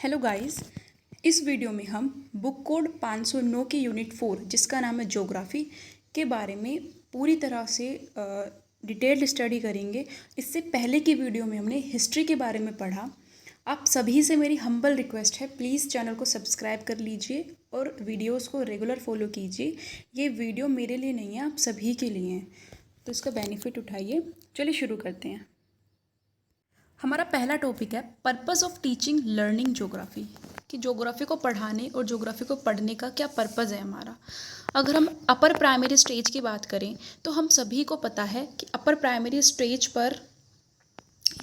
Hello guys. इस video में हम बुक कोड 509 के यूनिट 4 जिसका नाम है ज्योग्राफी के बारे में पूरी तरह से डिटेल्ड स्टडी करेंगे। इससे पहले की वीडियो में हमने हिस्ट्री के बारे में पढ़ा। आप सभी से मेरी हम्बल रिक्वेस्ट है, प्लीज़ चैनल को सब्सक्राइब कर लीजिए और वीडियोस को रेगुलर फॉलो कीजिए। ये वीडियो मेरे लिए नहीं है, आप सभी के लिए हैं, तो इसका बेनिफिट उठाइए। चलिए शुरू करते हैं। हमारा पहला टॉपिक है purpose of teaching learning geography, कि ज्योग्राफी को पढ़ाने और ज्योग्राफी को पढ़ने का क्या पर्पज़ है हमारा। अगर हम अपर प्राइमरी स्टेज की बात करें तो हम सभी को पता है कि अपर प्राइमरी स्टेज पर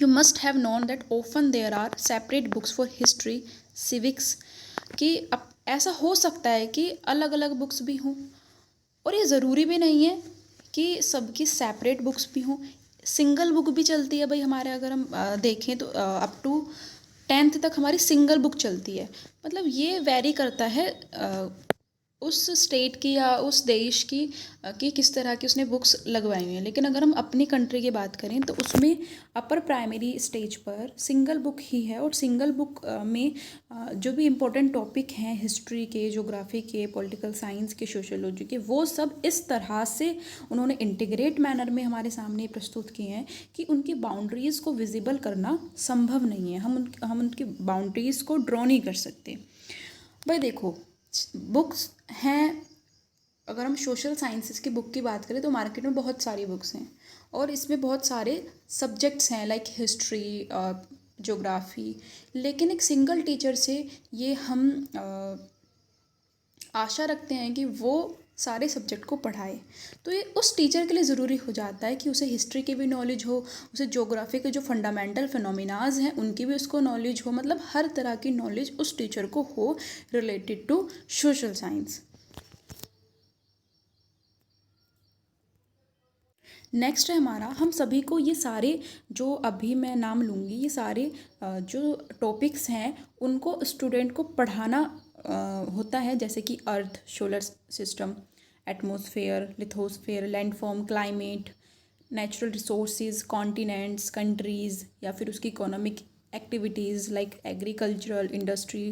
you must have known that often there are separate books for history civics, कि अब ऐसा हो सकता है कि अलग अलग बुक्स भी हों और ये ज़रूरी भी नहीं है कि सबकी सेपरेट बुक्स भी हों। सिंगल बुक भी चलती है भाई हमारे, अगर हम देखें तो अप टू 10th तक हमारी सिंगल बुक चलती है। मतलब ये वेरी करता है उस स्टेट की या उस देश की कि किस तरह की उसने बुक्स लगवाई हुई हैं। लेकिन अगर हम अपनी कंट्री की बात करें तो उसमें अपर प्राइमरी स्टेज पर सिंगल बुक ही है, और सिंगल बुक में जो भी इम्पोर्टेंट टॉपिक हैं हिस्ट्री के, ज्योग्राफी के, पॉलिटिकल साइंस के, सोशियोलॉजी के, वो सब इस तरह से उन्होंने इंटीग्रेट मैनर में हमारे सामने प्रस्तुत किए हैं कि उनकी बाउंड्रीज़ को विजिबल करना संभव नहीं है। हम उनकी बाउंड्रीज़ को ड्रॉ नहीं कर सकते। भाई देखो, बुक्स हैं, अगर हम सोशल साइंसेस की बुक की बात करें तो मार्केट में बहुत सारी बुक्स हैं और इसमें बहुत सारे सब्जेक्ट्स हैं लाइक हिस्ट्री, ज्योग्राफी। लेकिन एक सिंगल टीचर से ये हम आशा रखते हैं कि वो सारे सब्जेक्ट को पढ़ाए, तो ये उस टीचर के लिए ज़रूरी हो जाता है कि उसे हिस्ट्री की भी नॉलेज हो, उसे ज्योग्राफी के जो फंडामेंटल फिनोमिनाज हैं उनकी भी उसको नॉलेज हो। मतलब हर तरह की नॉलेज उस टीचर को हो related to social science. Next है हमारा, हम सभी को ये सारे जो अभी मैं नाम लूँगी, ये सारे जो टॉपिक्स हैं उनको स्टूडेंट को पढ़ाना होता है, जैसे कि earth, solar system, atmosphere, lithosphere, landform, climate, natural resources, continents, countries, या फिर उसकी economic activities like agricultural, industry,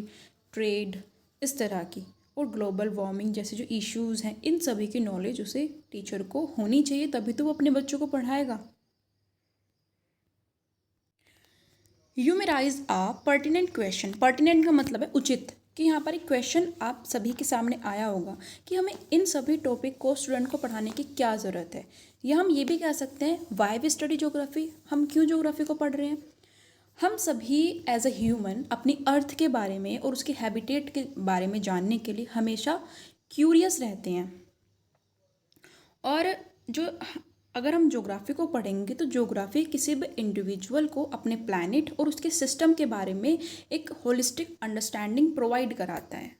trade, इस तरह की, और ग्लोबल वार्मिंग जैसे जो इश्यूज़ हैं, इन सभी की नॉलेज उसे टीचर को होनी चाहिए, तभी तो वो अपने बच्चों को पढ़ाएगा। You may raise a pertinent question. Pertinent का मतलब है उचित, कि यहाँ पर एक क्वेश्चन आप सभी के सामने आया होगा कि हमें इन सभी टॉपिक को स्टूडेंट को पढ़ाने की क्या ज़रूरत है। या हम ये भी कह सकते हैं वाई वी स्टडी ज्योग्राफी, हम क्यों ज्योग्राफी को पढ़ रहे हैं। हम सभी एज अ ह्यूमन अपनी अर्थ के बारे में और उसके हैबिटेट के बारे में जानने के लिए हमेशा क्यूरियस रहते हैं। और जो अगर हम ज्योग्राफी को पढ़ेंगे तो ज्योग्राफी किसी भी इंडिविजुअल को अपने प्लैनेट और उसके सिस्टम के बारे में एक होलिस्टिक अंडरस्टैंडिंग प्रोवाइड कराता है,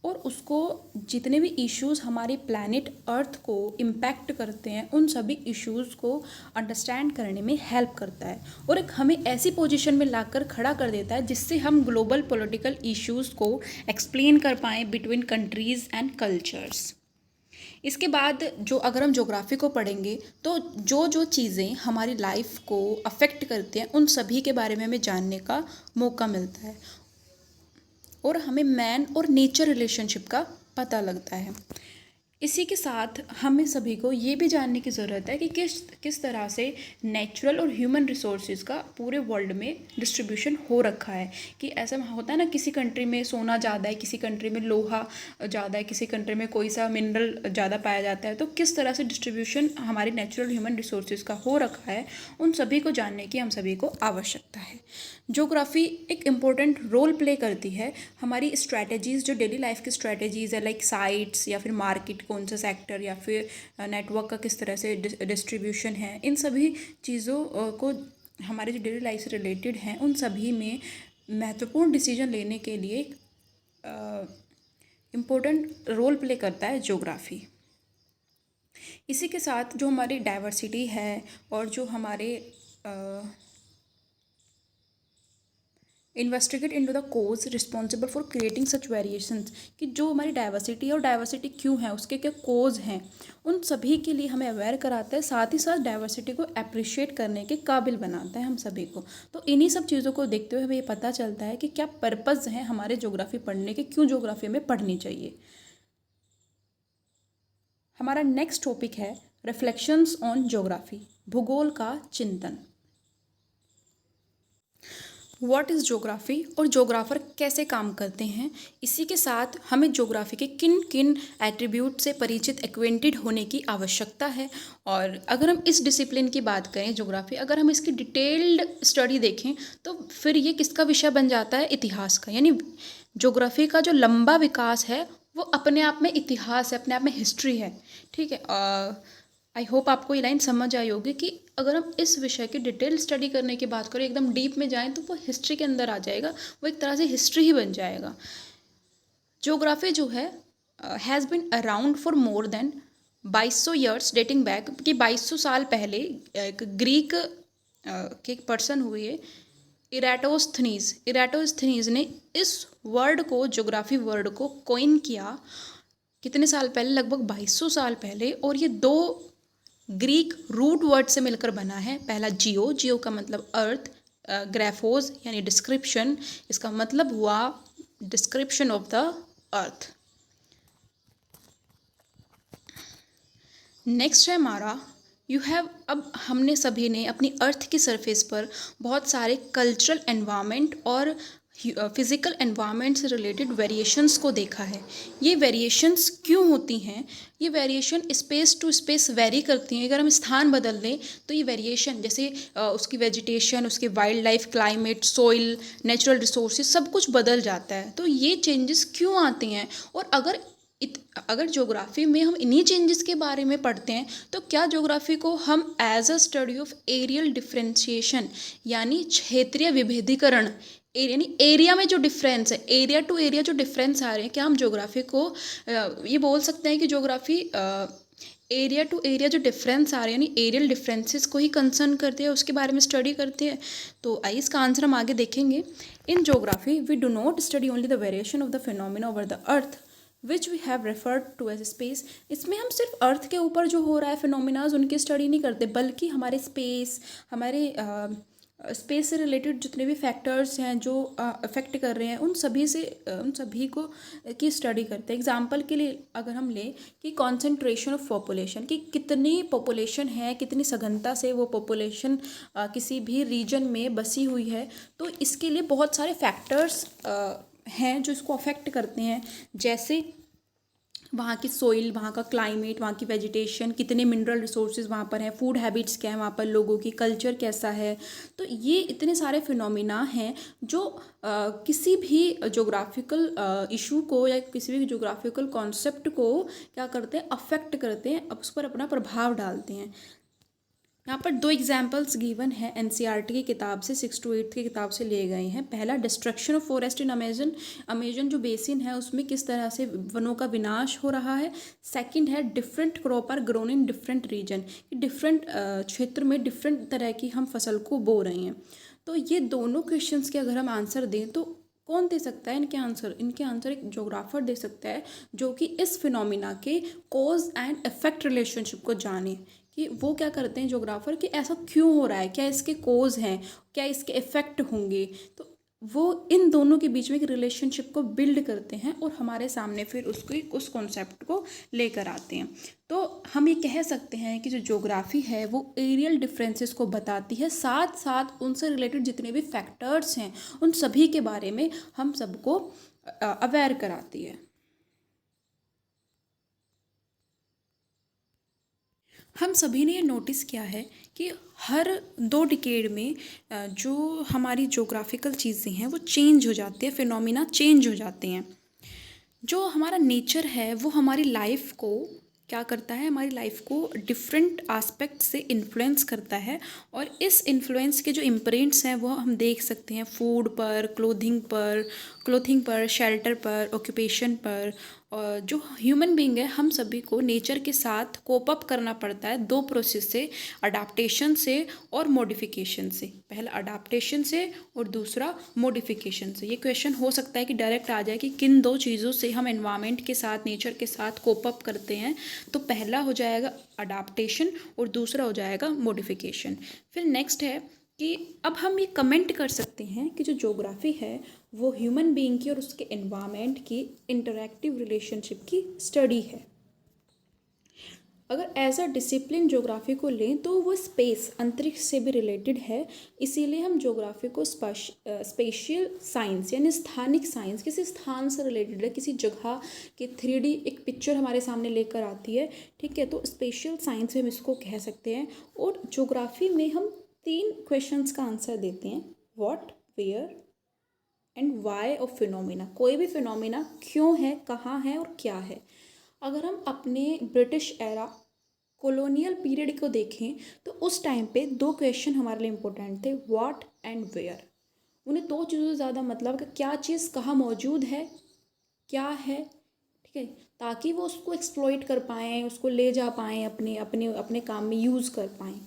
और उसको जितने भी इश्यूज़ हमारे प्लैनेट अर्थ को इम्पैक्ट करते हैं उन सभी इश्यूज़ को अंडरस्टैंड करने में हेल्प करता है, और एक हमें ऐसी पोजीशन में लाकर खड़ा कर देता है जिससे हम ग्लोबल पॉलिटिकल इश्यूज़ को एक्सप्लेन कर पाएँ बिटवीन कंट्रीज़ एंड कल्चर्स। इसके बाद जो अगर हम ज्योग्राफी को पढ़ेंगे तो जो जो चीज़ें हमारी लाइफ को अफेक्ट करती हैं उन सभी के बारे में हमें जानने का मौका मिलता है, और हमें मैन और नेचर रिलेशनशिप का पता लगता है। इसी के साथ हमें सभी को ये भी जानने की ज़रूरत है कि किस तरह से नेचुरल और ह्यूमन रिसोर्सेज का पूरे वर्ल्ड में डिस्ट्रीब्यूशन हो रखा है। कि ऐसा होता है ना, किसी कंट्री में सोना ज़्यादा है, किसी कंट्री में लोहा ज़्यादा है, किसी कंट्री में कोई सा मिनरल ज़्यादा पाया जाता है, तो किस तरह से डिस्ट्रीब्यूशन हमारे नेचुरल ह्यूमन रिसोर्सेज का हो रखा है, उन सभी को जानने की हम सभी को आवश्यकता है। ज्योग्राफी एक इम्पोर्टेंट रोल प्ले करती है हमारी स्ट्रैटेजीज़, जो डेली लाइफ की स्ट्रैटेजीज़ है लाइक साइट्स या फिर मार्केट, कौन सा सेक्टर, या फिर नेटवर्क का किस तरह से डिस्ट्रीब्यूशन है, इन सभी चीज़ों को हमारे जो डेली लाइफ से रिलेटेड हैं उन सभी में महत्वपूर्ण डिसीजन लेने के लिए इम्पोर्टेंट रोल प्ले करता है ज्योग्राफी। इसी के साथ जो हमारी डाइवर्सिटी है और जो हमारे investigate into the cause responsible for creating such variations, कि जो हमारी डाइवर्सिटी है और डाइवर्सिटी क्यों है, उसके क्या कोज हैं, उन सभी के लिए हमें अवेयर कराता है, साथ ही साथ डाइवर्सिटी को अप्रिशिएट करने के काबिल बनाता है हम सभी को। तो इन्हीं सब चीज़ों को देखते हुए हमें ये पता चलता है कि क्या पर्पज़ हैं हमारे ज्योग्राफी पढ़ने के, क्यों ज्योग्राफी हमें पढ़नी चाहिए। हमारा नेक्स्ट टॉपिक है रिफ्लेक्शंस ऑन ज्योग्राफी, भूगोल का चिंतन। व्हाट इज़ ज्योग्राफी और ज्योग्राफर कैसे काम करते हैं, इसी के साथ हमें ज्योग्राफी के किन किन एट्रीब्यूट से परिचित एक्वेंटेड होने की आवश्यकता है। और अगर हम इस डिसिप्लिन की बात करें ज्योग्राफी, अगर हम इसकी डिटेल्ड स्टडी देखें तो फिर ये किसका विषय बन जाता है, इतिहास का। यानी ज्योग्राफी का जो लंबा विकास है वो अपने आप में इतिहास है, अपने आप में हिस्ट्री है। ठीक है, आई होप आपको ये लाइन समझ आई होगी कि अगर हम इस विषय की डिटेल स्टडी करने की बात करें, एकदम डीप में जाएं, तो वो हिस्ट्री के अंदर आ जाएगा, वो एक तरह से हिस्ट्री ही बन जाएगा। ज्योग्राफी जो है has been around for more than 2200 years, dating back, कि 2200 साल पहले एक ग्रीक के एक पर्सन हुए इराटोस्थनीज ने इस वर्ड को, ज्योग्राफी वर्ड को कॉइन किया। कितने साल पहले? लगभग 2200 साल पहले। और ये दो ग्रीक रूट वर्ड से मिलकर बना है। पहला जियो का मतलब अर्थ, ग्राफोज यानी डिस्क्रिप्शन, इसका मतलब हुआ description of the earth. Next है हमारा अब हमने सभी ने अपनी अर्थ की सरफेस पर बहुत सारे कल्चरल एनवायरनमेंट और फिज़िकल एनवायरनमेंट से रिलेटेड वेरिएशंस को देखा है। ये वेरिएशंस क्यों होती हैं? ये variation space to space vary करती हैं। अगर हम स्थान बदल दें तो ये वेरिएशन, जैसे उसकी वेजिटेशन, उसके wild life, climate, soil, natural resources, सब कुछ बदल जाता है। तो ये चेंजेस क्यों आते हैं? और अगर ज्योग्राफी में हम इन्हीं चेंजेस के बारे में पढ़ते हैं तो क्या ज्योग्राफी को हम as a study of areal differentiation, यानी क्षेत्रीय विभेदीकरण, यानी एरिया में जो डिफरेंस है, एरिया टू एरिया जो डिफरेंस आ रहे हैं, क्या हम ज्योग्राफी को ये बोल सकते हैं कि ज्योग्राफी एरिया टू एरिया जो डिफरेंस आ रहे हैं, यानी एरियल डिफरेंसेस को ही कंसर्न करते हैं, उसके बारे में स्टडी करते हैं? तो आइए इसका आंसर हम आगे देखेंगे। In geography we do not study only the variation of the phenomena over the earth which we have referred to as space. इसमें हम सिर्फ अर्थ के ऊपर जो हो रहा है फिनोमिनाज, उनकी स्टडी नहीं करते, बल्कि हमारे स्पेस से रिलेटेड जितने भी फैक्टर्स हैं जो अफेक्ट कर रहे हैं, उन सभी को की स्टडी करते हैं। एग्जांपल के लिए अगर हम लें कि कॉन्सेंट्रेशन ऑफ पॉपुलेशन, कि कितनी पॉपुलेशन है, कितनी सघनता से वो पॉपुलेशन किसी भी रीजन में बसी हुई है, तो इसके लिए बहुत सारे फैक्टर्स हैं जो इसको अफेक्ट करते हैं। जैसे वहाँ की सोइल, वहाँ का क्लाइमेट, वहाँ की वेजिटेशन, कितने मिनरल रिसोर्सेज वहाँ पर हैं, फूड हैबिट्स क्या है वहाँ पर लोगों की, कल्चर कैसा है। तो ये इतने सारे फिनोमिना हैं जो किसी भी जोग्राफिकल इशू को या किसी भी जोग्राफिकल कॉन्सेप्ट को क्या करते हैं, अफेक्ट करते हैं, उस पर अपना प्रभाव डालते हैं। यहाँ पर दो एग्जाम्पल्स गिवन है एनसीईआरटी की किताब से, 6 to 8 की किताब से लिए गए हैं। पहला, destruction of forest in Amazon जो बेसिन है उसमें किस तरह से वनों का विनाश हो रहा है। सेकंड है, different crop are grown in different region, different क्षेत्र में डिफरेंट तरह की हम फसल को बो रहे हैं। तो ये दोनों क्वेश्चंस के अगर हम आंसर दें तो कौन दे सकता है इनके आंसर एक ज्योग्राफर दे सकता है, जो कि इस फिनोमिना के कॉज एंड इफेक्ट रिलेशनशिप को जाने, कि वो क्या करते हैं ज्योग्राफर, कि ऐसा क्यों हो रहा है, क्या इसके कोज हैं, क्या इसके इफ़ेक्ट होंगे। तो वो इन दोनों के बीच में एक रिलेशनशिप को बिल्ड करते हैं और हमारे सामने फिर उस कॉन्सेप्ट को लेकर आते हैं। तो हम ये कह सकते हैं कि जो ज्योग्राफी है वो एरियल डिफरेंसेस को बताती है, साथ साथ उनसे रिलेटेड जितने भी फैक्टर्स हैं उन सभी के बारे में हम सबको अवेयर कराती है। हम सभी ने ये नोटिस किया है कि हर 2 डिकेड में जो हमारी ज्योग्राफिकल चीज़ें हैं वो चेंज हो जाती है, फिनोमिना चेंज हो जाते हैं। जो हमारा नेचर है वो हमारी लाइफ को क्या करता है, हमारी लाइफ को डिफरेंट आस्पेक्ट से इन्फ्लुएंस करता है। और इस इन्फ्लुएंस के जो इम्प्रिंट्स हैं वो हम देख सकते हैं फूड पर, क्लोथिंग पर, शेल्टर पर, ऑक्यूपेशन पर, जो ह्यूमन बीइंग है हम सभी को नेचर के साथ कोप अप करना पड़ता है दो प्रोसेस से, अडाप्टेशन से और मॉडिफिकेशन से। पहला अडाप्टेशन से और दूसरा मॉडिफिकेशन से। ये क्वेश्चन हो सकता है कि डायरेक्ट आ जाए कि किन दो चीज़ों से हम एनवायरनमेंट के साथ, नेचर के साथ कोप अप करते हैं। तो पहला हो जाएगा अडाप्टेशन और दूसरा हो जाएगा मॉडिफिकेशन। फिर नेक्स्ट है कि अब हम ये कमेंट कर सकते हैं कि जो ज्योग्राफी है वो ह्यूमन बीइंग की और उसके एनवायरनमेंट की इंटरैक्टिव रिलेशनशिप की स्टडी है। अगर एज अ डिसिप्लिन ज्योग्राफी को लें तो वो स्पेस, अंतरिक्ष से भी रिलेटेड है। इसीलिए हम ज्योग्राफी को स्पेशियल साइंस यानी स्थानिक साइंस, किसी स्थान से रिलेटेड है, किसी जगह की 3D एक पिक्चर हमारे सामने लेकर आती है, ठीक है। तो स्पेशियल साइंस में हम इसको कह सकते हैं। और ज्योग्राफी में हम 3 क्वेश्चंस का आंसर देते हैं, what, where and why of phenomena. कोई भी फिनोमिना क्यों है, कहाँ है और क्या है। अगर हम अपने ब्रिटिश एरा कॉलोनियल पीरियड को देखें तो उस टाइम पे 2 क्वेश्चन हमारे लिए इम्पोर्टेंट थे, व्हाट एंड वेयर। उन्हें 2 चीज़ों से ज़्यादा मतलब कि क्या चीज़ कहाँ मौजूद है, क्या है, ठीक है, ताकि वो उसको एक्सप्लॉइट कर पाएँ, उसको ले जा पाएँ, अपने अपने अपने काम में यूज़ कर पाएँ।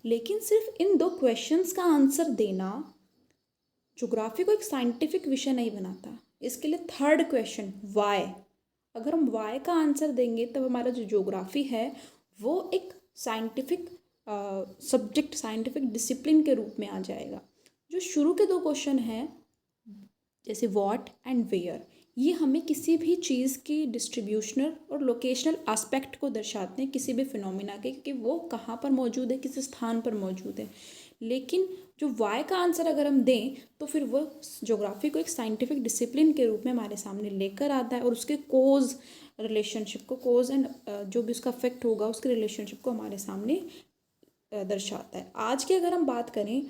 लेकिन सिर्फ इन 2 क्वेश्चंस का आंसर देना ज्योग्राफी को एक साइंटिफिक विषय नहीं बनाता। इसके लिए थर्ड क्वेश्चन वाई, अगर हम वाई का आंसर देंगे तब हमारा जो ज्योग्राफी है वो एक साइंटिफिक सब्जेक्ट, साइंटिफिक डिसिप्लिन के रूप में आ जाएगा। जो शुरू के 2 क्वेश्चन हैं जैसे व्हाट एंड वेयर, ये हमें किसी भी चीज़ की डिस्ट्रीब्यूशनल और लोकेशनल एस्पेक्ट को दर्शाते हैं, किसी भी फिनोमिना के, कि वो कहाँ पर मौजूद है, किस स्थान पर मौजूद है। लेकिन जो वाई का आंसर अगर हम दें तो फिर वो ज्योग्राफी को एक साइंटिफिक डिसिप्लिन के रूप में हमारे सामने लेकर आता है और उसके कोज रिलेशनशिप को, कोज एंड जो भी उसका इफेक्ट होगा उसके रिलेशनशिप को हमारे सामने दर्शाता है। आज की अगर हम बात करें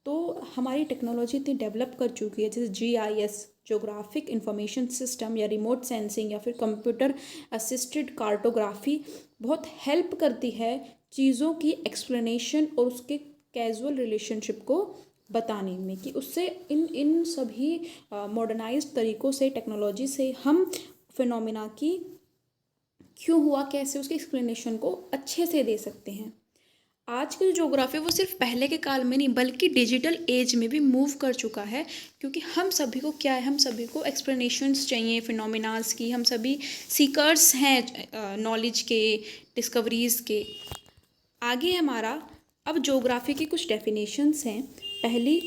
तो हमारी टेक्नोलॉजी इतनी डेवलप कर चुकी है, जैसे GIS, ज्योग्राफिक इंफॉर्मेशन सिस्टम, या रिमोट सेंसिंग, या फिर कंप्यूटर असिस्टेड कार्टोग्राफी बहुत हेल्प करती है चीज़ों की एक्सप्लेनेशन और उसके कैजुअल रिलेशनशिप को बताने में, कि उससे इन सभी मॉडर्नाइज्ड तरीक़ों से, टेक्नोलॉजी से हम फिनोमिना की क्यों हुआ, कैसे, उसके एक्सप्लेनेशन को अच्छे से दे सकते हैं। आज की जो ज्योग्राफी वो सिर्फ पहले के काल में नहीं बल्कि डिजिटल एज में भी मूव कर चुका है, क्योंकि हम सभी को क्या है, हम सभी को एक्सप्लेनेशंस चाहिए फिनोमिनास की। हम सभी सीकर्स हैं नॉलेज के, डिस्कवरीज़ के। आगे हमारा अब ज्योग्राफी की कुछ डेफिनेशंस हैं। पहली,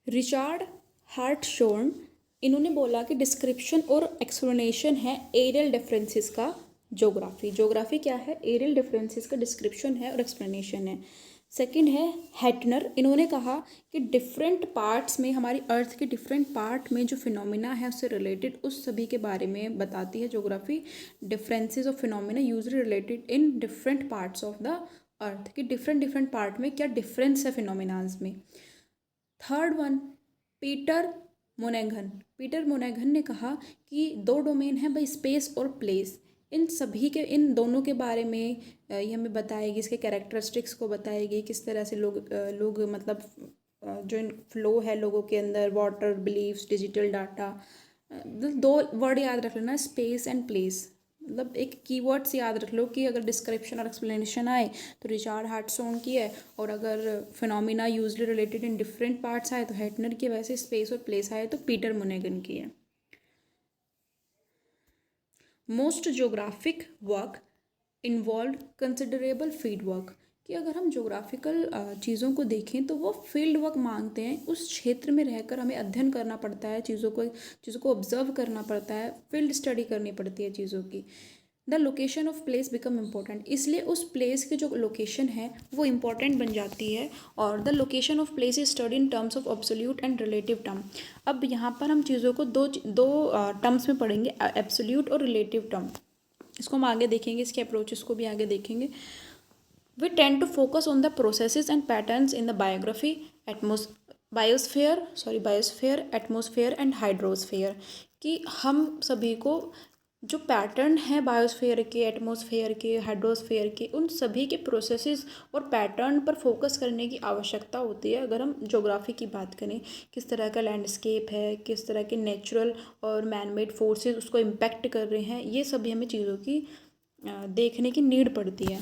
रिचार्ड हार्टशॉर्न, इन्होंने बोला कि डिस्क्रिप्शन और एक्सप्लेनेशन है एरियल डिफरेंसेस का ज्योग्राफी क्या है, एरियल डिफरेंसेस का डिस्क्रिप्शन है और एक्सप्लेनेशन है। सेकंड है हैटनर, इन्होंने कहा कि डिफरेंट पार्ट्स में, हमारी अर्थ के डिफरेंट पार्ट में जो फिनोमिना है उससे रिलेटेड उस सभी के बारे में बताती है geography. Differences of phenomena usually related in different parts of the earth, कि डिफरेंट पार्ट में क्या डिफरेंस है फिनोमिनाज में। थर्ड वन, पीटर मोनेगन ने कहा कि 2 डोमेन हैं भाई, स्पेस और प्लेस। इन सभी के, इन दोनों के बारे में ये हमें बताएगी, इसके कैरेक्टरिस्टिक्स को बताएगी, किस तरह से लोग मतलब जो फ्लो है लोगों के अंदर, water, believes, digital data. 2 word याद रख लेना, स्पेस एंड प्लेस। मतलब एक कीवर्ड्स याद रख लो कि अगर डिस्क्रिप्शन और एक्सप्लेनेशन आए तो रिचार्ड हार्टशॉर्न की है, और अगर phenomena usually related in different parts आए तो हैटनर की, वैसे स्पेस और प्लेस आए तो पीटर मोनेगन की है। Most geographic work involve considerable field work, कि अगर हम ज्योग्राफिकल चीज़ों को देखें तो वो फील्ड वर्क मांगते हैं। उस क्षेत्र में रहकर हमें अध्ययन करना पड़ता है, चीज़ों को ऑब्जर्व करना पड़ता है, फील्ड स्टडी करनी पड़ती है चीज़ों की। The location of place become important, इसलिए उस प्लेस की जो लोकेशन है वो इम्पॉर्टेंट बन जाती है। और the location of place is study in terms of absolute and relative term. अब यहाँ पर हम चीज़ों को दो टर्म्स में पढ़ेंगे, एब्सोल्यूट और रिलेटिव टर्म। इसको हम आगे देखेंगे, इसके अप्रोचेस को भी आगे देखेंगे। We tend to focus on the processes and patterns in the biosphere, atmosphere and hydrosphere, कि हम सभी को जो पैटर्न है बायोस्फीयर के, एटमॉस्फेयर के, हाइड्रोस्फीयर के, उन सभी के प्रोसेसेस और पैटर्न पर फोकस करने की आवश्यकता होती है। अगर हम ज्योग्राफी की बात करें, किस तरह का लैंडस्केप है, किस तरह के नेचुरल और मैनमेड फोर्सेस उसको इम्पैक्ट कर रहे हैं, ये सभी हमें चीज़ों की देखने की नीड पड़ती है।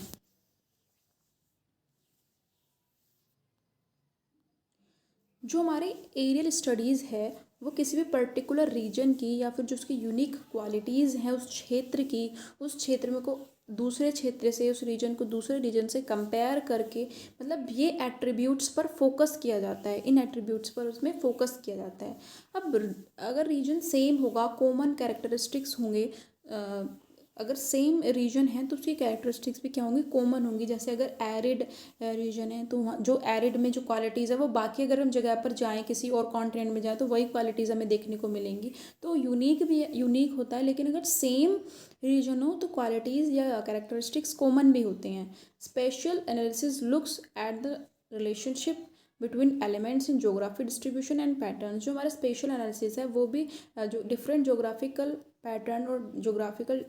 जो हमारे एरियल स्टडीज़ है वो किसी भी पर्टिकुलर रीजन की या फिर जो उसकी यूनिक क्वालिटीज़ हैं उस क्षेत्र की, उस क्षेत्र में को दूसरे क्षेत्र से, उस रीजन को दूसरे रीजन से कंपेयर करके, मतलब ये एट्रीब्यूट्स पर फोकस किया जाता है, इन एट्रीब्यूट्स पर उसमें फोकस किया जाता है। अब अगर रीजन सेम होगा, कॉमन कैरेक्टरिस्टिक्स होंगे, अगर सेम रीजन है तो उसकी कैरेक्टरिस्टिक्स भी क्या होंगी, कॉमन होंगी। जैसे अगर एरिड रीजन है तो वहाँ जो एरिड में जो क्वालिटीज़ है वो बाकी अगर हम जगह पर जाएँ, किसी और कॉन्टिनेंट में जाएँ तो वही क्वालिटीज़ हमें देखने को मिलेंगी। तो यूनिक भी यूनिक होता है, लेकिन अगर सेम रीजन हो तो क्वालिटीज़ या कैरेक्टरिस्टिक्स कॉमन भी होते हैं। Special analysis looks at the relationship between elements in geography distribution and pattern. जो हमारा स्पेशल एनालिसिस है वो भी जो डिफरेंट ज्योग्राफिकल पैटर्न और ज्योग्राफिकल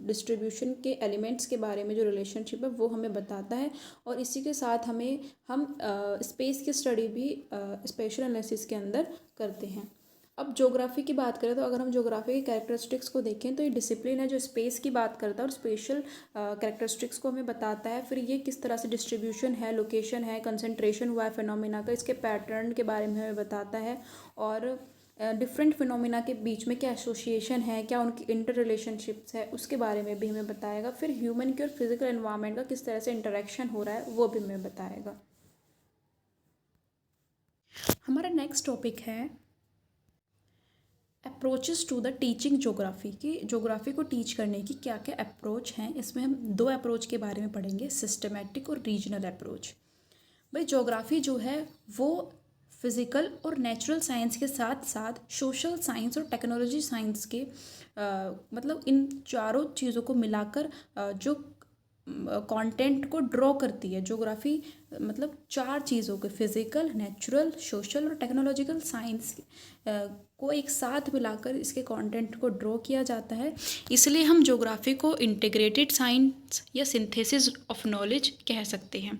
डिस्ट्रीब्यूशन के एलिमेंट्स के बारे में जो रिलेशनशिप है वो हमें बताता है। और इसी के साथ हम स्पेस की स्टडी भी स्पेशल एनालिसिस के अंदर करते हैं। अब ज्योग्राफी की बात करें तो अगर हम ज्योग्राफी के कैरेक्टरिस्टिक्स को देखें तो ये डिसिप्लिन है जो स्पेस की बात करता है और स्पेशल कैरेक्टरिस्टिक्स को हमें बताता है। फिर ये किस तरह से डिस्ट्रीब्यूशन है, लोकेशन है, कंसंट्रेशन हुआ है फिनोमिना का, इसके पैटर्न के बारे में हमें बताता है। और डिफरेंट फिनोमिना के बीच में क्या एसोसिएशन है, क्या उनकी इंटर रिलेशनशिप्स है, उसके बारे में भी हमें बताएगा। फिर ह्यूमन के और फिजिकल एनवायरनमेंट का किस तरह से इंटरेक्शन हो रहा है वो भी हमें बताएगा। हमारा नेक्स्ट टॉपिक है approaches to the teaching geography, की ज्योग्राफी को टीच करने की क्या क्या अप्रोच हैं। इसमें हम दो अप्रोच के बारे में पढ़ेंगे, सिस्टमैटिक और रीजनल अप्रोच। भाई ज्योग्राफी जो है वो फिज़िकल और नेचुरल साइंस के साथ साथ सोशल साइंस और टेक्नोलॉजी साइंस के मतलब इन चारों चीज़ों को मिलाकर जो कंटेंट को ड्रॉ करती है। ज्योग्राफी मतलब चार चीज़ों के, फिज़िकल, नेचुरल, सोशल और टेक्नोलॉजिकल साइंस को एक साथ मिलाकर इसके कंटेंट को ड्रॉ किया जाता है। इसलिए हम ज्योग्राफी को इंटीग्रेटेड साइंस या सिंथेसिस ऑफ नॉलेज कह सकते हैं।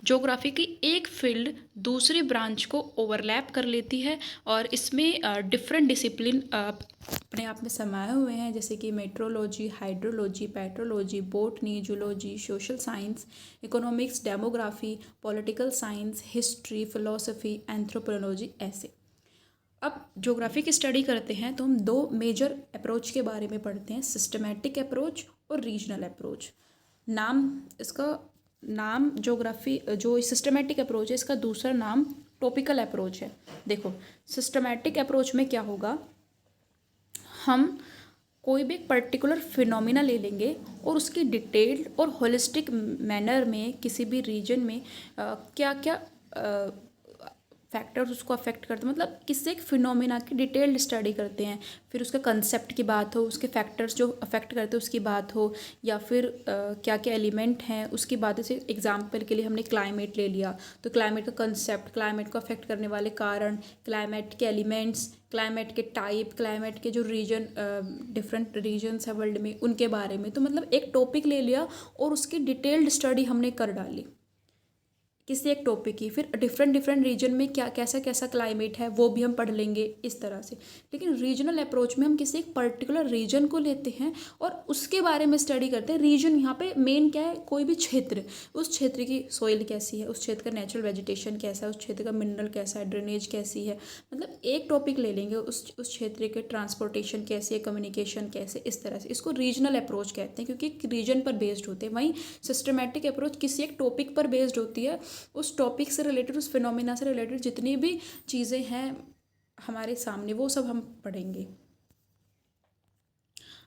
ज्योग्राफी की एक फील्ड दूसरी ब्रांच को ओवरलैप कर लेती है और इसमें डिफरेंट डिसिप्लिन अपने आप में समाये हुए हैं, जैसे कि metrology, hydrology, petrology, botany, zoology, social science, economics, demography, political science, history, philosophy, anthropology, ऐसे। अब ज्योग्राफी की स्टडी करते हैं तो हम दो मेजर अप्रोच के बारे में पढ़ते हैं, सिस्टमैटिक अप्रोच और रीजनल अप्रोच। इसका नाम ज्योग्राफी जो सिस्टमैटिक अप्रोच है इसका दूसरा नाम टॉपिकल अप्रोच है। देखो सिस्टमैटिक अप्रोच में क्या होगा, हम कोई भी एक पर्टिकुलर फिनोमिना ले लेंगे और उसकी डिटेल्ड और होलिस्टिक मैनर में किसी भी रीजन में क्या क्या फैक्टर्स उसको अफेक्ट करते हैं, मतलब किससे एक फिनोमिना की डिटेल्ड स्टडी करते हैं। फिर उसके कंसेप्ट की बात हो, उसके फैक्टर्स जो अफेक्ट करते हैं उसकी बात हो, या फिर क्या क्या एलिमेंट हैं उसकी बात। जैसे एग्जांपल के लिए हमने क्लाइमेट ले लिया तो क्लाइमेट का कंसेप्ट, क्लाइमेट को अफेक्ट करने वाले कारण, क्लाइमेट के एलिमेंट्स, क्लाइमेट के टाइप, क्लाइमेट के जो रीजन डिफरेंट रीजन्स है वर्ल्ड में उनके बारे में। तो मतलब एक टॉपिक ले लिया और उसकी डिटेल्ड स्टडी हमने कर डाली किसी एक टॉपिक की। फिर डिफरेंट रीजन में क्या कैसा कैसा क्लाइमेट है वो भी हम पढ़ लेंगे इस तरह से। लेकिन रीजनल अप्रोच में हम किसी एक पर्टिकुलर रीजन को लेते हैं और उसके बारे में स्टडी करते हैं। रीजन यहाँ पे मेन क्या है, कोई भी क्षेत्र, उस क्षेत्र की सॉइल कैसी है, उस क्षेत्र का नेचुरल वेजिटेशन कैसा है, उस क्षेत्र का मिनरल कैसा है, ड्रेनेज कैसी है। मतलब एक टॉपिक ले लेंगे, उस क्षेत्र के ट्रांसपोर्टेशन कैसी है, कम्युनिकेशन कैसे, इस तरह से। इसको रीजनल अप्रोच कहते हैं क्योंकि रीजन पर बेस्ड होते हैं। वहीं सिस्टमैटिक अप्रोच किसी एक टॉपिक पर बेस्ड होती है, उस टॉपिक से रिलेटेड, उस फिनोमिना से रिलेटेड जितनी भी चीज़ें हैं हमारे सामने वो सब हम पढ़ेंगे।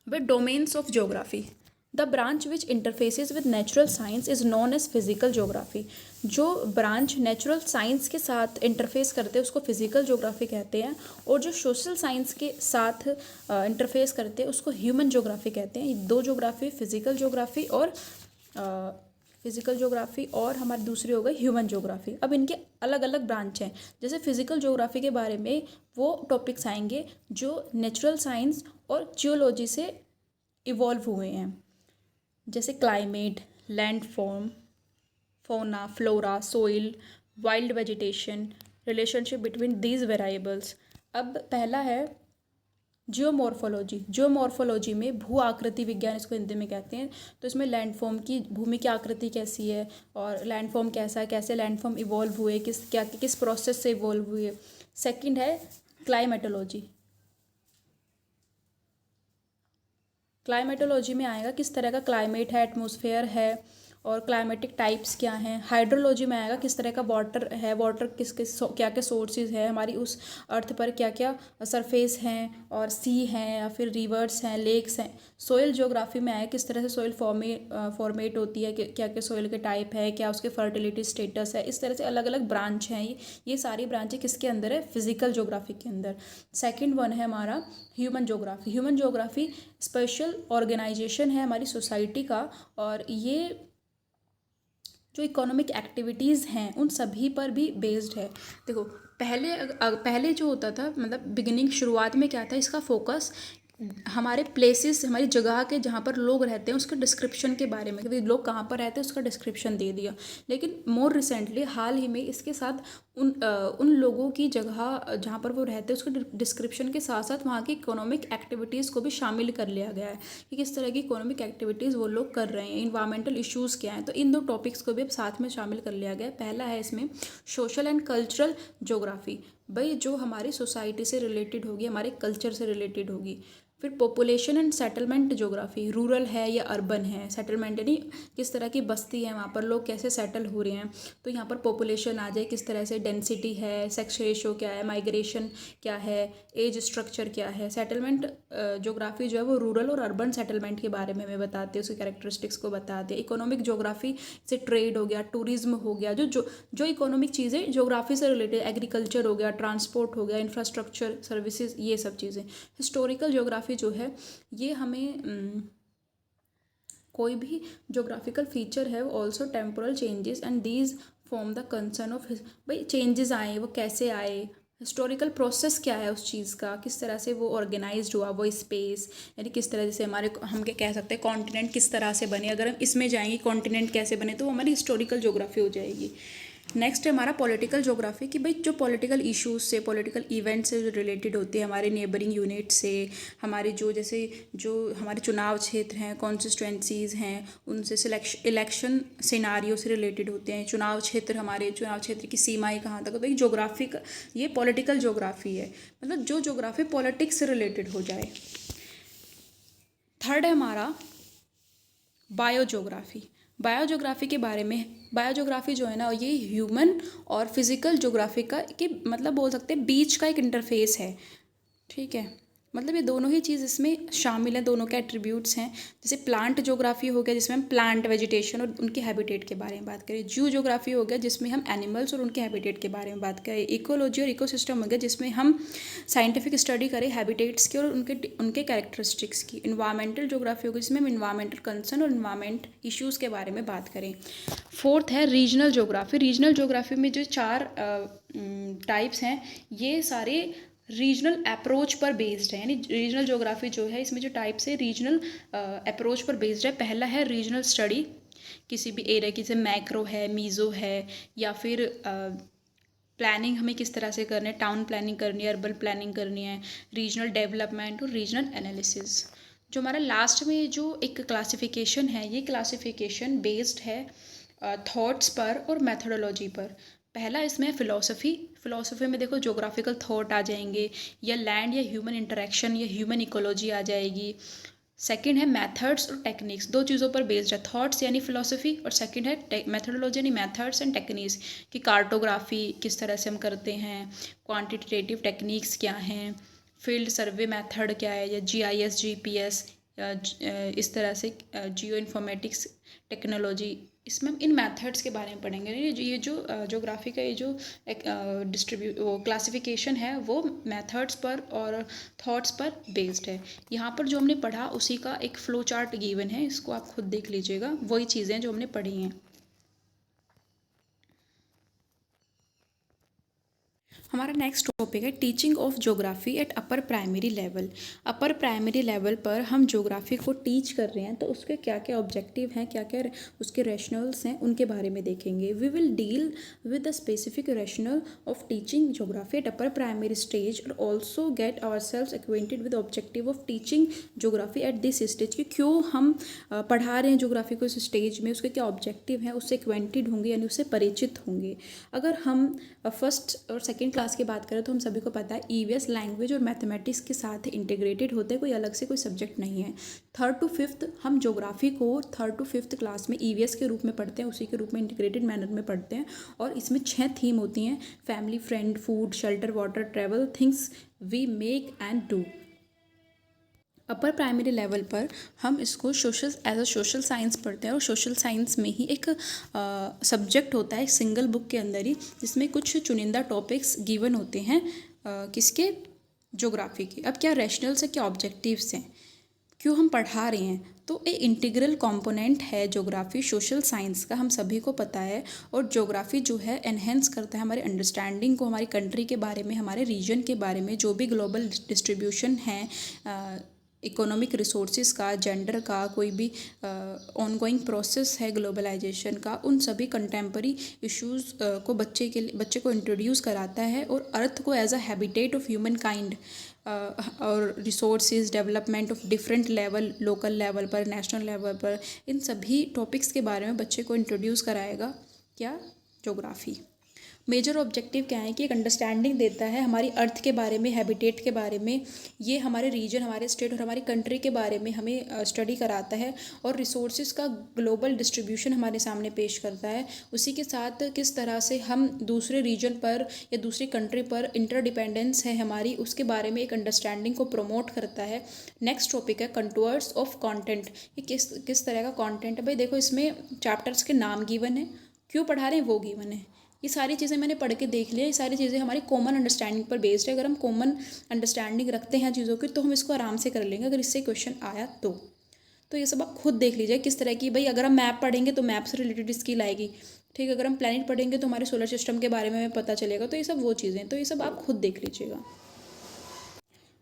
वे domains of geography, the branch which interfaces with natural science is known as physical geography. जो ब्रांच नेचुरल साइंस के साथ इंटरफेस करते हैं उसको फिजिकल ज्योग्राफी कहते हैं, और जो सोशल साइंस के साथ इंटरफेस करते हैं उसको ह्यूमन ज्योग्राफी कहते हैं। ये दो ज्योग्राफी, फिजिकल ज्योग्राफी और हमारी दूसरी हो गई ह्यूमन ज्योग्राफी। अब इनके अलग अलग ब्रांच हैं। जैसे फिजिकल ज्योग्राफी के बारे में वो टॉपिक्स आएंगे जो नेचुरल साइंस और जियोलॉजी से इवॉल्व हुए हैं, जैसे climate, land form, fauna, flora, soil, wild vegetation, relationship between these variables। अब पहला है जियोमॉर्फोलॉजी। जियोमॉर्फोलॉजी में भू आकृति विज्ञान इसको हिंदी में कहते हैं। तो इसमें लैंडफॉर्म की, भूमि की आकृति कैसी है और लैंडफॉर्म कैसा है, कैसे लैंडफॉर्म इवॉल्व हुए, किस प्रोसेस से इवॉल्व हुए। सेकंड है क्लाइमेटोलॉजी। क्लाइमेटोलॉजी में आएगा किस तरह का क्लाइमेट है, एटमॉस्फेयर है और क्लाइमेटिक टाइप्स क्या हैं। हाइड्रोलॉजी में आएगा किस तरह का वाटर है, वाटर किस किस क्या क्या सोर्सेज है हमारी उस अर्थ पर, क्या क्या सरफेस हैं और सी हैं या फिर रिवर्स हैं, लेक्स हैं। सोइल ज्योग्राफी में आएगा किस तरह से सोइल फॉर्मेट होती है, क्या क्या सोइल के टाइप है, क्या उसके फर्टिलिटी स्टेटस है। इस तरह से अलग अलग ब्रांच हैं। ये सारी ब्रांचें किसके अंदर है, फिजिकल ज्योग्राफी के अंदर। सेकेंड वन है हमारा human geography. Human geography special organisation है हमारी सोसाइटी का, और ये जो इकोनॉमिक एक्टिविटीज़ हैं उन सभी पर भी बेस्ड है। देखो पहले जो होता था, मतलब बिगिनिंग शुरुआत में क्या था, इसका फोकस हमारे प्लेसेस, हमारी जगह के जहाँ पर लोग रहते हैं उसके डिस्क्रिप्शन के बारे में, कि लोग कहाँ पर रहते हैं उसका डिस्क्रिप्शन दे दिया। लेकिन मोर रिसेंटली हाल ही में इसके साथ उन लोगों की जगह जहाँ पर वो रहते हैं उसके डिस्क्रिप्शन के साथ साथ वहाँ की इकोनॉमिक एक्टिविटीज़ को भी शामिल कर लिया गया है कि किस तरह की इकोनॉमिक एक्टिविटीज़ वो लोग कर रहे हैं, इन्वायरमेंटल इश्यूज़ क्या हैं। तो इन दो टॉपिक्स को भी अब साथ में शामिल कर लिया गया है। पहला है इसमें सोशल एंड कल्चरल ज्योग्राफी, भाई जो हमारी सोसाइटी से रिलेटेड होगी, हमारे कल्चर से रिलेटेड होगी। फिर population and settlement geography, rural है या अर्बन है, सेटलमेंट यानी किस तरह की बस्ती है, वहाँ पर लोग कैसे सेटल हो रहे हैं। तो यहाँ पर पॉपुलेशन आ जाए, किस तरह से डेंसिटी है, सेक्स रेशो क्या है, माइग्रेशन क्या है, एज स्ट्रक्चर क्या है। सेटलमेंट ज्योग्राफी जो है वो रूरल और अर्बन सेटलमेंट के बारे में हमें बताते हैं, उसकी कैरेक्टरिस्टिक्स को बताते हैं। इकोनॉमिक ज्योग्राफी से ट्रेड हो गया, टूरिज्म हो गया, जो इकोनॉमिक चीज़ें ज्योग्राफी से रिलेटेड, एग्रीकल्चर हो गया, ट्रांसपोर्ट हो गया, इंफ्रास्ट्रक्चर सर्विसेज, ये सब चीज़ें। हिस्टोरिकल ज्योग्राफी जो है ये हमें कोई भी ज्योग्राफिकल फीचर है also temporal changes and these form the concern of, भाई चेंजेस आए वो कैसे आए, हिस्टोरिकल प्रोसेस क्या है उस चीज़ का, किस तरह से वो ऑर्गेनाइज्ड हुआ वो स्पेस, यानी किस तरह से हमारे, हम क्या कह सकते हैं कॉन्टिनेंट किस तरह से बने, अगर हम इसमें जाएंगे कॉन्टिनेंट कैसे बने, तो वो हमारी हिस्टोरिकल ज्योग्राफी हो जाएगी। नेक्स्ट है हमारा पॉलिटिकल ज्योग्राफी, कि भाई जो पॉलिटिकल इश्यूज से, पॉलिटिकल इवेंट से जो रिलेटेड होते हैं, हमारे नेबरिंग यूनिट से, हमारे जैसे जो हमारे चुनाव क्षेत्र हैं, कॉन्स्टिट्यूएंसीज हैं, उनसे इलेक्शन सिनारियो से रिलेटेड होते हैं। चुनाव क्षेत्र, हमारे चुनाव क्षेत्र की सीमाएं कहाँ तक, भाई ज्योग्राफी का ये पॉलिटिकल ज्योग्राफी है, मतलब जो ज्योग्राफी पॉलिटिक्स से रिलेटेड हो जाए। थर्ड है हमारा बायोज्योग्राफी। बायोज्योग्राफी के बारे में, बायोज्योग्राफी जो है ना ये ह्यूमन और फिजिकल ज्योग्राफी का कि मतलब बोल सकते हैं बीच का एक इंटरफेस है, ठीक है। मतलब ये दोनों ही चीज़ इसमें शामिल है, दोनों के एट्रीब्यूट्स हैं। जैसे प्लांट ज्योग्राफी हो गया जिसमें हम प्लांट वेजिटेशन और उनके हैबिटेट के बारे में बात करें। जू ज्योग्राफी हो गया जिसमें हम एनिमल्स और उनके हैबिटेट के बारे में बात करें। इकोलॉजी और इकोसिस्टम हो गया जिसमें हम साइंटिफिक स्टडी करें हैबिटेट्स की और उनके कैरेक्टरिस्टिक्स की। इन्वायरमेंटल ज्योग्राफी होगी जिसमें हम इन्वायरमेंटल कंसर्न और इन्वायरमेंट इश्यूज़ के बारे में बात करें। फोर्थ है रीजनल ज्योग्राफी। रीजनल ज्योग्राफी में जो 4 टाइप्स हैं ये सारे रीजनल अप्रोच पर बेस्ड है, यानी रीजनल ज्योग्राफी जो है इसमें जो टाइप्स है रीजनल अप्रोच पर बेस्ड है। पहला है रीजनल स्टडी, किसी भी एरिया की, जैसे मैक्रो है, मीज़ो है, या फिर प्लानिंग हमें किस तरह से करनी है, टाउन प्लानिंग करनी है, अर्बन प्लानिंग करनी है, रीजनल डेवलपमेंट और रीजनल एनालिसिस। जो हमारा लास्ट में जो एक क्लासिफिकेशन है, ये क्लासिफिकेशन बेस्ड है थॉट्स पर और मेथोडोलॉजी पर। पहला इसमें फ़िलॉसफ़ी। फ़िलॉसफ़ी में देखो ज्योग्राफिकल थॉट आ जाएंगे, या लैंड या ह्यूमन इंटरेक्शन या ह्यूमन इकोलॉजी आ जाएगी। सेकंड है मेथड्स और टेक्निक्स, दो चीज़ों पर बेस्ड है, थॉट्स यानी फ़िलॉसफ़ी और सेकंड है मेथोडोलॉजी यानी मेथड्स एंड टेक्निक्स, कि कार्टोग्राफी किस तरह से हम करते हैं, क्वांटिटेटिव टेक्निक्स क्या हैं, फील्ड सर्वे मेथड क्या है, या जीआईएस, जीपीएस, इस तरह से जियो इन्फॉर्मेटिक्स टेक्नोलॉजी। इसमें हम इन मेथड्स के बारे में पढ़ेंगे। ये जो ज्योग्राफी का ये जो वो क्लासिफिकेशन है वो मेथड्स पर और थॉट्स पर बेस्ड है। यहाँ पर जो हमने पढ़ा उसी का एक फ्लो चार्ट गिवन है, इसको आप खुद देख लीजिएगा, वही चीज़ें जो हमने पढ़ी हैं। हमारा नेक्स्ट टॉपिक है teaching of geography at upper primary level. Upper primary level पर हम ज्योग्राफी को टीच कर रहे हैं तो उसके क्या क्या ऑब्जेक्टिव हैं, क्या क्या उसके रैशनल्स हैं, उनके बारे में देखेंगे। We will deal with the specific rationale of teaching geography at upper primary stage और also get ourselves acquainted with objective of teaching geography at this stage कि क्यों हम पढ़ा रहे हैं ज्योग्राफी को इस स्टेज में, उसके क्या ऑब्जेक्टिव हैं, उससे एक्वेंटेड होंगे यानी उससे परिचित होंगे। अगर हम फर्स्ट और सेकेंड क्लास की बात करें तो हम सभी को पता है ईवीएस लैंग्वेज और मैथमेटिक्स के साथ इंटीग्रेटेड होते हैं, कोई अलग से कोई सब्जेक्ट नहीं है। थर्ड टू फिफ्थ हम ज्योग्राफी को थर्ड टू फिफ्थ क्लास में ईवीएस के रूप में पढ़ते हैं, उसी के रूप में इंटीग्रेटेड मैनर में पढ़ते हैं। और इसमें 6 थीम होती हैं: family, friend, food, shelter, water, travel, things we make and do. Upper primary level पर हम इसको social as a social science पढ़ते हैं और सोशल साइंस में ही एक सब्जेक्ट होता है सिंगल बुक के अंदर ही, जिसमें कुछ चुनिंदा टॉपिक्स गिवन होते हैं किसके, ज्योग्राफी के। अब क्या रैशनल्स है, क्या ऑब्जेक्टिव्स हैं, क्यों हम पढ़ा रहे हैं, तो एक इंटीग्रल कंपोनेंट है ज्योग्राफी सोशल साइंस का, हम सभी को पता है। और ज्योग्राफी जो है एनहेंस करता है हमारे अंडरस्टैंडिंग को, हमारी कंट्री के बारे में, हमारे रीजन के बारे में, जो भी ग्लोबल डिस्ट्रीब्यूशन है इकोनॉमिक रिसोर्सेज का, जेंडर का, कोई भी ऑनगोइंग प्रोसेस है ग्लोबलाइजेशन का, उन सभी कंटेम्परी इश्यूज़ को बच्चे को इंट्रोड्यूस कराता है। और अर्थ को as a habitat of humankind और resources development of different level, local level पर, नेशनल लेवल पर, इन सभी टॉपिक्स के बारे में बच्चे को इंट्रोड्यूस कराएगा क्या, ज्योग्राफी। मेजर ऑब्जेक्टिव क्या है कि एक अंडरस्टैंडिंग देता है हमारी अर्थ के बारे में, हैबिटेट के बारे में, ये हमारे रीजन, हमारे स्टेट और हमारी कंट्री के बारे में हमें स्टडी कराता है। और रिसोर्सेज का ग्लोबल डिस्ट्रीब्यूशन हमारे सामने पेश करता है। उसी के साथ किस तरह से हम दूसरे रीजन पर या दूसरी कंट्री पर इंटरडिपेंडेंस है हमारी, उसके बारे में एक अंडरस्टैंडिंग को प्रमोट करता है। नेक्स्ट टॉपिक है कंटूअर्स ऑफ कॉन्टेंट। ये किस तरह का कॉन्टेंट है। भाई देखो, इसमें चैप्टर्स के नाम गिवन है, क्यों पढ़ा रहे हैं वो गिवन है। ये सारी चीज़ें मैंने पढ़ के देख लिया, ये सारी चीज़ें हमारी कॉमन अंडरस्टैंडिंग पर बेस्ड है। अगर हम कॉमन अंडरस्टैंडिंग रखते हैं चीज़ों की तो हम इसको आराम से कर लेंगे, अगर इससे क्वेश्चन आया तो ये सब आप खुद देख लीजिए किस तरह की। भाई अगर हम मैप पढ़ेंगे तो मैप से रिलेटेड स्किल आएगी, ठीक है। अगर हम प्लैनेट पढ़ेंगे तो हमारे सोलर सिस्टम के बारे में हमें पता चलेगा। तो ये सब वो चीज़ें, तो ये सब आप खुद देख लीजिएगा।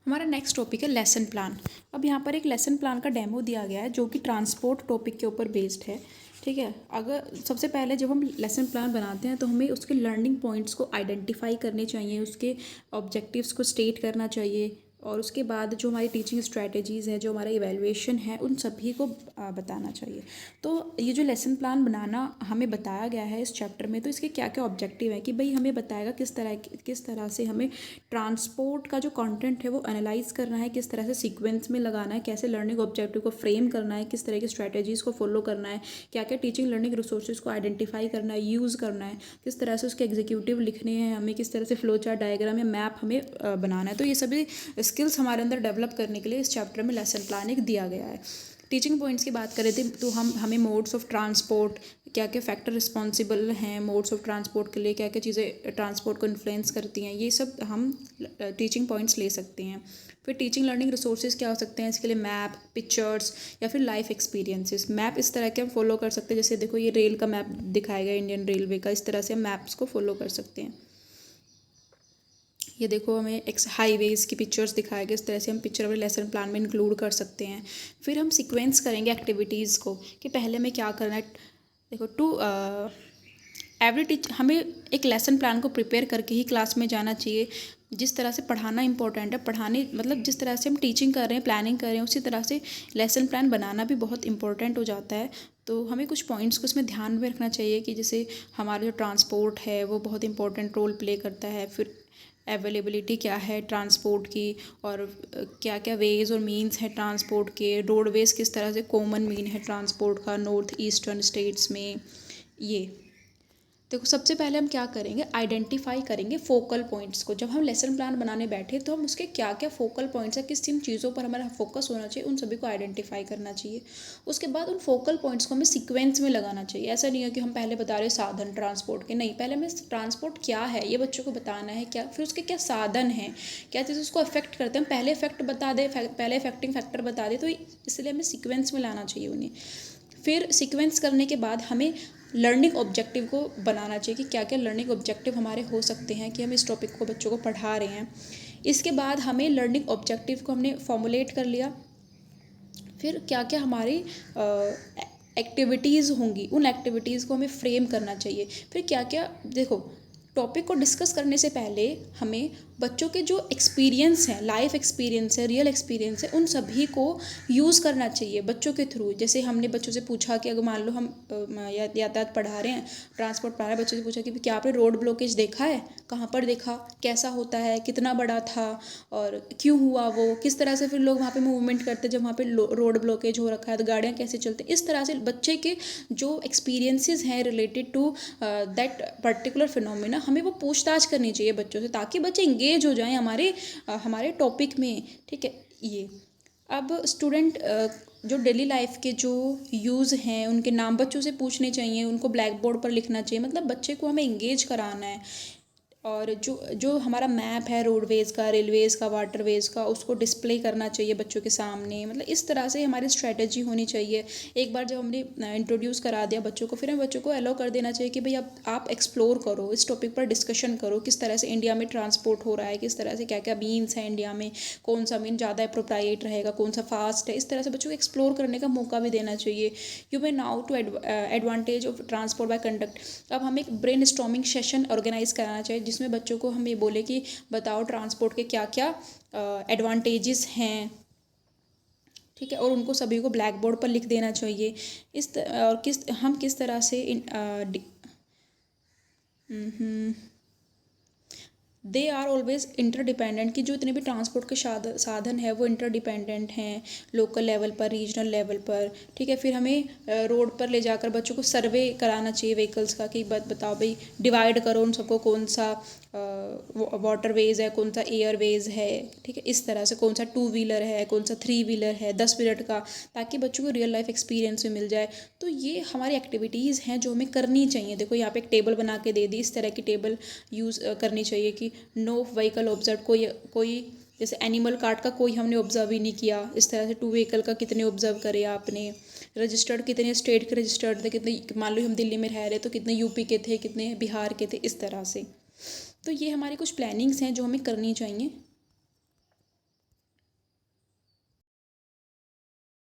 हमारा नेक्स्ट टॉपिक है लेसन प्लान। अब यहाँ पर एक लेसन प्लान का डेमो दिया गया है जो कि ट्रांसपोर्ट टॉपिक के ऊपर बेस्ड है, ठीक है। अगर सबसे पहले जब हम लेसन प्लान बनाते हैं तो हमें उसके लर्निंग पॉइंट्स को आइडेंटिफाई करने चाहिए, उसके ऑब्जेक्टिव्स को स्टेट करना चाहिए, और उसके बाद जो हमारी टीचिंग स्ट्रैटेजीज़ है, जो हमारा इवैल्यूएशन है, उन सभी को बताना चाहिए। तो ये जो लेसन प्लान बनाना हमें बताया गया है इस चैप्टर में, तो इसके क्या क्या ऑब्जेक्टिव है कि भाई हमें बताएगा किस तरह से हमें ट्रांसपोर्ट का जो कंटेंट है वो एनालाइज करना है, किस तरह से सीक्वेंस में लगाना है, कैसे लर्निंग ऑब्जेक्टिव को फ्रेम करना है, किस तरह की स्ट्रैटेजीज़ को फॉलो करना है, क्या क्या टीचिंग लर्निंग रिसोर्सेज को आइडेंटिफाई करना है, यूज़ करना है, किस तरह से उसके एग्जीक्यूटिव लिखने हैं हमें, किस तरह से फ्लो चार्ट, डायग्राम या मैप हमें बनाना है। तो ये सभी स्किल्स हमारे अंदर डेवलप करने के लिए इस चैप्टर में लेसन प्लान एक दिया गया है। टीचिंग पॉइंट्स की बात करें तो हमें मोड्स ऑफ ट्रांसपोर्ट, क्या क्या फैक्टर रिस्पॉन्सिबल हैं मोड्स ऑफ ट्रांसपोर्ट के लिए, क्या क्या चीज़ें ट्रांसपोर्ट को इन्फ्लुएंस करती हैं, ये सब हम टीचिंग पॉइंट्स ले सकते हैं। फिर टीचिंग लर्निंग रिसोर्सेज क्या हो सकते हैं इसके लिए, मैप, पिक्चर्स या फिर लाइफ एक्सपीरियंसेस। मैप इस तरह के हम फॉलो कर सकते हैं, जैसे देखो ये रेल का मैप दिखाया गया इंडियन रेलवे का, इस तरह से हम मैप्स को फॉलो कर सकते हैं। ये देखो हमें हाईवेज़ की पिक्चर्स दिखाए गए, इस तरह से हम पिक्चर अपने लेसन प्लान में इंक्लूड कर सकते हैं। फिर हम सीक्वेंस करेंगे एक्टिविटीज़ को कि पहले हमें क्या करना है। देखो हमें एक लेसन प्लान को प्रिपेयर करके ही क्लास में जाना चाहिए। जिस तरह से पढ़ाना इंपॉर्टेंट है, पढ़ाने मतलब जिस तरह से हम टीचिंग कर रहे हैं, प्लानिंग कर रहे हैं, उसी तरह से लेसन प्लान बनाना भी बहुत इंपॉर्टेंट हो जाता है। तो हमें कुछ पॉइंट्स को इसमें ध्यान में रखना चाहिए कि जैसे हमारा जो ट्रांसपोर्ट है वो बहुत इंपॉर्टेंट रोल प्ले करता है। फिर अवेलेबिलिटी क्या है ट्रांसपोर्ट की, और क्या क्या वेज़ और मीन्स हैं ट्रांसपोर्ट के, रोडवेज़ किस तरह से कॉमन मीन है ट्रांसपोर्ट का नॉर्थ ईस्टर्न स्टेट्स में। ये देखो सबसे पहले हम क्या करेंगे, आइडेंटिफाई करेंगे फोकल पॉइंट्स को। जब हम लेसन प्लान बनाने बैठे तो हम उसके क्या क्या फोकल पॉइंट्स हैं, किस किन चीज़ों पर हमारा फोकस होना चाहिए, उन सभी को आइडेंटिफाई करना चाहिए। उसके बाद उन फोकल पॉइंट्स को हमें सीक्वेंस में लगाना चाहिए। ऐसा नहीं है कि हम पहले बता रहे साधन ट्रांसपोर्ट के, नहीं, पहले हमें ट्रांसपोर्ट क्या है ये बच्चों को बताना है, क्या फिर उसके क्या साधन हैं, क्या चीज़ उसको अफेक्ट करते हैं। हम पहले इफेक्ट बता दें, पहले इफेक्टिंग फैक्टर बता दें, तो इसलिए हमें सीक्वेंस में लाना चाहिए उन्हें। फिर सीक्वेंस करने के बाद हमें लर्निंग ऑब्जेक्टिव को बनाना चाहिए कि क्या क्या लर्निंग ऑब्जेक्टिव हमारे हो सकते हैं कि हम इस टॉपिक को बच्चों को पढ़ा रहे हैं। इसके बाद हमें लर्निंग ऑब्जेक्टिव को हमने फॉर्मुलेट कर लिया, फिर क्या क्या हमारी एक्टिविटीज़ होंगी, उन एक्टिविटीज़ को हमें फ्रेम करना चाहिए। फिर क्या क्या, देखो टॉपिक को डिस्कस करने से पहले हमें बच्चों के जो एक्सपीरियंस हैं, लाइफ एक्सपीरियंस है, रियल एक्सपीरियंस है, उन सभी को यूज़ करना चाहिए बच्चों के थ्रू। जैसे हमने बच्चों से पूछा कि अगर मान लो हम यातायात पढ़ा रहे हैं, ट्रांसपोर्ट पढ़ा रहे हैं, बच्चों से पूछा कि क्या आपने रोड ब्लॉकेज देखा है, कहाँ पर देखा, कैसा होता है, कितना बड़ा था और क्यों हुआ वो, किस तरह से फिर लोग वहाँ पे मूवमेंट करते हैं जब वहाँ पे रोड ब्लॉकेज हो रखा है, तो गाड़ियाँ कैसे चलती हैं। इस तरह से बच्चे के जो एक्सपीरियंसेस हैं related to that particular phenomena, हमें वो पूछताछ करनी चाहिए बच्चों से, ताकि बच्चे इंगेज हो जाएं हमारे टॉपिक में। ठीक है। ये अब स्टूडेंट जो डेली लाइफ के जो यूज़ हैं उनके नाम बच्चों से पूछने चाहिए, उनको ब्लैक बोर्ड पर लिखना चाहिए, मतलब बच्चे को हमें इंगेज कराना है। और जो जो हमारा मैप है रोडवेज़ का, रेलवेज़ का, वाटरवेज़ का, उसको डिस्प्ले करना चाहिए बच्चों के सामने। मतलब इस तरह से हमारी स्ट्रेटजी होनी चाहिए। एक बार जब हमने इंट्रोड्यूस करा दिया बच्चों को, फिर हमें बच्चों को अलाउ कर देना चाहिए कि भाई अब आप एक्सप्लोर करो, इस टॉपिक पर डिस्कशन करो, किस तरह से इंडिया में ट्रांसपोर्ट हो रहा है, किस तरह से क्या क्या मीन्स हैं इंडिया में, कौन सा मीन ज़्यादा अप्रोप्रिएट रहेगा, कौन सा फास्ट है। इस तरह से बच्चों को एक्सप्लोर करने का मौका भी देना चाहिए। You may now to advantage of transport by conduct. अब हमें एक ब्रेन स्टॉर्मिंग सेशन ऑर्गेनाइज कराना चाहिए, जिसमें बच्चों को हम ये बोले कि बताओ ट्रांसपोर्ट के क्या क्या एडवांटेजेस हैं। ठीक है। और उनको सभी को ब्लैक बोर्ड पर लिख देना चाहिए। और हम किस तरह से दे आर ऑलवेज इंटरडिपेंडेंट, कि जो इतने भी ट्रांसपोर्ट के साधन है वो इंटरडिपेंडेंट हैं लोकल लेवल पर, रीजनल लेवल पर। ठीक है। फिर हमें रोड पर ले जाकर बच्चों को सर्वे कराना चाहिए व्हीकल्स का, कि बताओ भाई डिवाइड करो उन सबको, कौन सा वाटरवेज है, कौन सा एयरवेज है। ठीक है। इस तरह से कौन सा 2 व्हीलर है, कौन सा 3 व्हीलर है, 10 मिनट का, ताकि बच्चों को रियल लाइफ एक्सपीरियंस भी मिल जाए। तो ये हमारी एक्टिविटीज़ हैं जो हमें करनी चाहिए। देखो यहाँ पे एक टेबल बना के दे दी, इस तरह की टेबल यूज़ करनी चाहिए कि नो व्हीकल ऑब्जर्व, कोई जैसे एनिमल कार्ड का कोई हमने ऑब्जर्व ही नहीं किया। इस तरह से 2 व्हीकल का कितने ऑब्जर्व करे आपने, रजिस्टर्ड कितने स्टेट के रजिस्टर्ड थे, कितने, मान लो हम दिल्ली में रह रहे तो कितने यूपी के थे, कितने बिहार के थे, इस तरह से। तो ये हमारी कुछ प्लानिंग्स हैं जो हमें करनी चाहिए।